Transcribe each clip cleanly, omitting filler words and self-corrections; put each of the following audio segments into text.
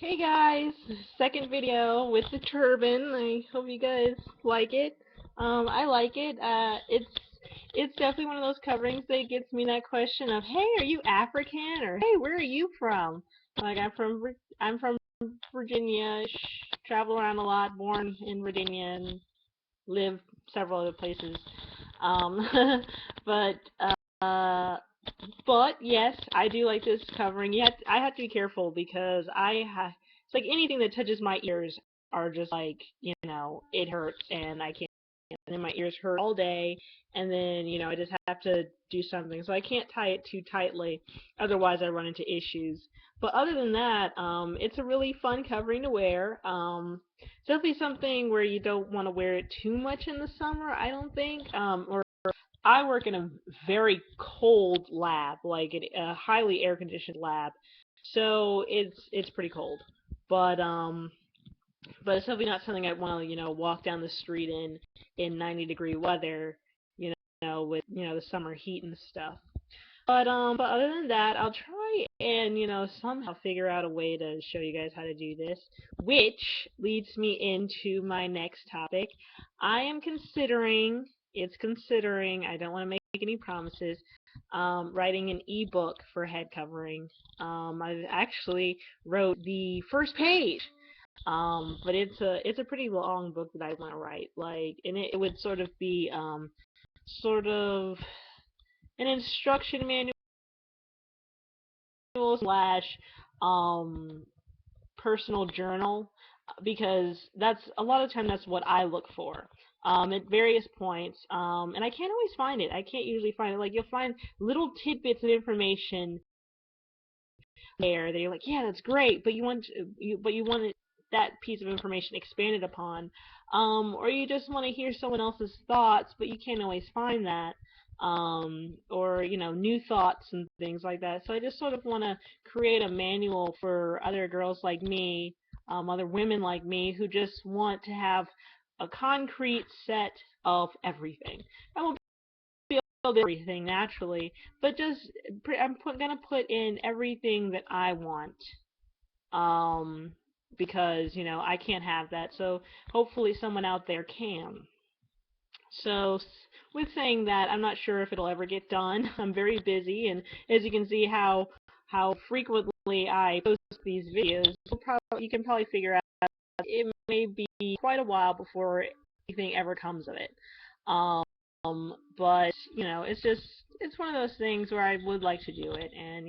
Hey guys, second video with the turban. I hope you guys like it. I like it. It's definitely one of those coverings that gets me that question of, hey, are you African? Or hey, where are you from? Like I'm from Virginia. Travel around a lot. Born in Virginia and live several other places. Um, but uh, but yes, I do like this covering. I have to be careful because it's like anything that touches my ears are just like, it hurts and I can't, and then my ears hurt all day, and then, I just have to do something. So I can't tie it too tightly, otherwise I run into issues. But other than that, it's a really fun covering to wear. It's definitely something where you don't want to wear it too much in the summer, I don't think, or I work in a very cold lab, like a highly air conditioned lab, so it's pretty cold. But but it's definitely not something I want to walk down the street in 90-degree weather, with the summer heat and stuff. But other than that, I'll try and somehow figure out a way to show you guys how to do this, which leads me into my next topic. I am considering, it's considering, I don't want to make any promises, writing an ebook for head covering. I actually wrote the first page, but it's a pretty long book that I want to write, like, and it would sort of be sort of an instruction manual slash um personal journal, because that's a lot of time that's what I look for at various points, and I can't always find it. I can't usually find it. Like, you'll find little tidbits of information there that you're like, yeah, that's great, but you want that piece of information expanded upon, or you just want to hear someone else's thoughts, but you can't always find that, or new thoughts and things like that. So I just sort of want to create a manual for other girls like me, other women like me who just want to have a concrete set of everything. I won't build everything naturally, but just gonna put in everything that I want, um, because I can't have that. So hopefully someone out there can. So with saying that, I'm not sure if it'll ever get done. I'm very busy, and as you can see how frequently I post these videos, you can probably figure out it may be quite a while before anything ever comes of it. Um, but it's one of those things where I would like to do it, and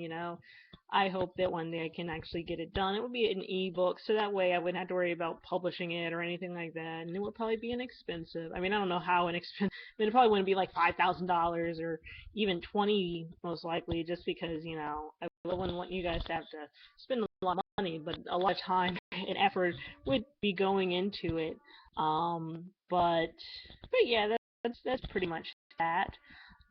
I hope that one day I can actually get it done. It would be an ebook, so that way I wouldn't have to worry about publishing it or anything like that, and it would probably be inexpensive. I mean, I don't know how inexpensive. I mean, it probably wouldn't be like $5,000 or even 20, most likely, just because I wouldn't want you guys to have to spend a lot of money, but a lot of time and effort would be going into it. But yeah, that's pretty much that.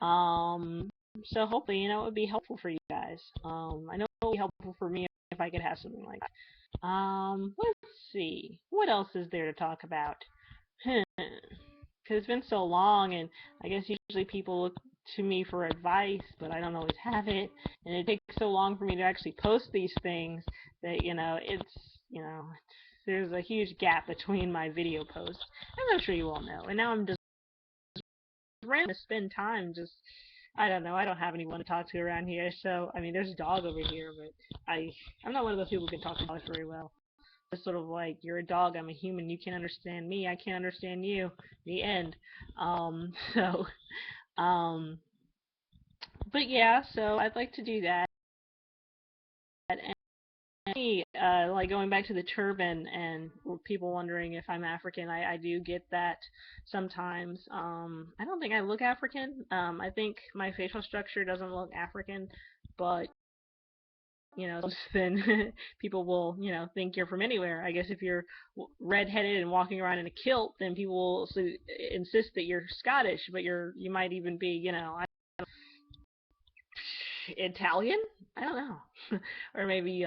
Um, so hopefully, it would be helpful for you guys. I know it would be helpful for me if I could have something like that. Let's see. What else is there to talk about? Because it's been so long, and I guess usually people look to me for advice, but I don't always have it, and it takes so long for me to actually post these things that there's a huge gap between my video posts. I'm sure you all know, and now I'm just random to spend time just. I don't know. I don't have anyone to talk to around here, so I mean, there's a dog over here, but I'm not one of those people who can talk to dogs very well. It's sort of like, you're a dog, I'm a human, you can't understand me, I can't understand you. The end. So, um, but yeah, so I'd like to do that. And like going back to the turban and people wondering if I'm African, I do get that sometimes. I don't think I look African. I think my facial structure doesn't look African, but then people will, think you're from anywhere. I guess if you're redheaded and walking around in a kilt, then people will insist that you're Scottish, but you might even be, Italian? I don't know. Or maybe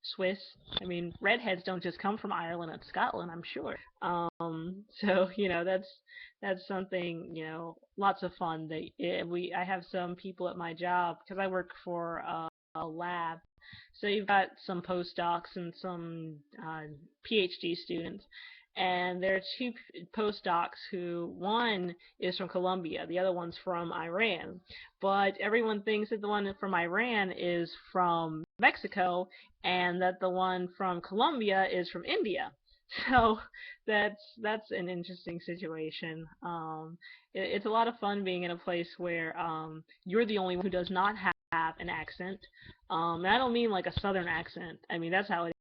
Swiss. I mean, redheads don't just come from Ireland and Scotland, I'm sure. So, that's something, lots of fun that I have some people at my job because I work for a lab. So you've got some postdocs and some PhD students, and there are two postdocs who, one is from Colombia, the other one's from Iran. But everyone thinks that the one from Iran is from Mexico and that the one from Colombia is from India. So that's an interesting situation. It's a lot of fun being in a place where you're the only one who does not have an accent. And I don't mean like a southern accent. I mean that's how it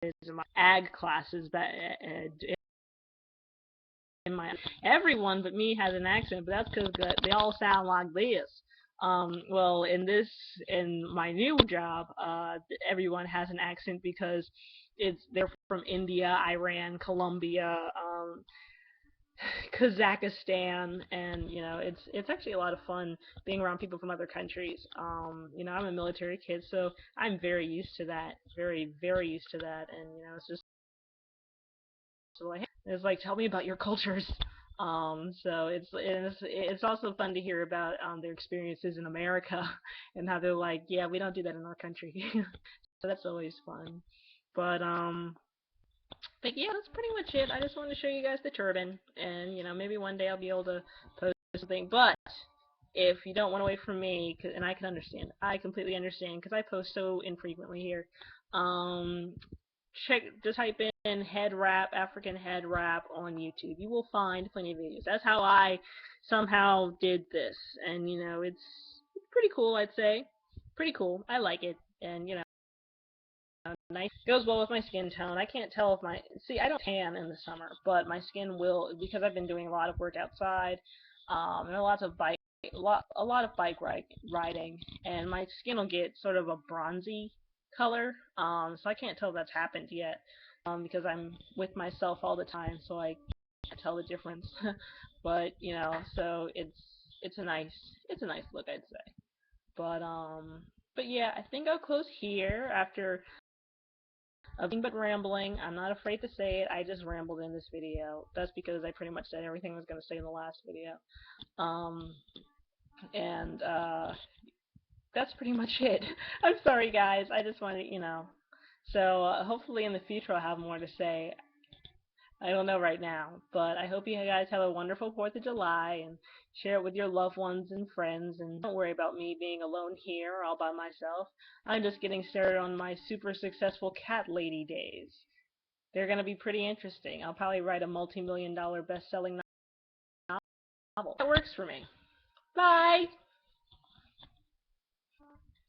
is in my ag classes, but in my everyone but me has an accent, but that's because they all sound like this. Well, in my new job, everyone has an accent because they're from India, Iran, Colombia, Kazakhstan, and it's actually a lot of fun being around people from other countries. I'm a military kid, so I'm very used to that, very very used to that, and it's just like it's like tell me about your cultures. So it's also fun to hear about their experiences in America and how they're like, yeah, we don't do that in our country. So that's always fun. But but yeah, that's pretty much it. I just wanted to show you guys the turban, and maybe one day I'll be able to post something. But if you don't want to wait for me, and I can understand, I completely understand because I post so infrequently here. Um, just type in head wrap, African head wrap on YouTube. You will find plenty of videos. That's how I somehow did this, and it's pretty cool. I'd say pretty cool. I like it, and nice. Goes well with my skin tone. I can't tell if I don't tan in the summer, but my skin will because I've been doing a lot of work outside, and a lot of bike riding, and my skin will get sort of a bronzy color. So I can't tell if that's happened yet, because I'm with myself all the time, so I can't tell the difference. But so it's a nice look, I'd say. But yeah, I think I'll close here after of nothing but rambling. I'm not afraid to say it. I just rambled in this video. That's because I pretty much said everything I was going to say in the last video. Um, and that's pretty much it. I'm sorry, guys. I just wanted, So hopefully in the future I'll have more to say. I don't know right now, but I hope you guys have a wonderful 4th of July and share it with your loved ones and friends. And don't worry about me being alone here all by myself. I'm just getting started on my super successful cat lady days. They're going to be pretty interesting. I'll probably write a multi-million-dollar best-selling novel. That works for me. Bye!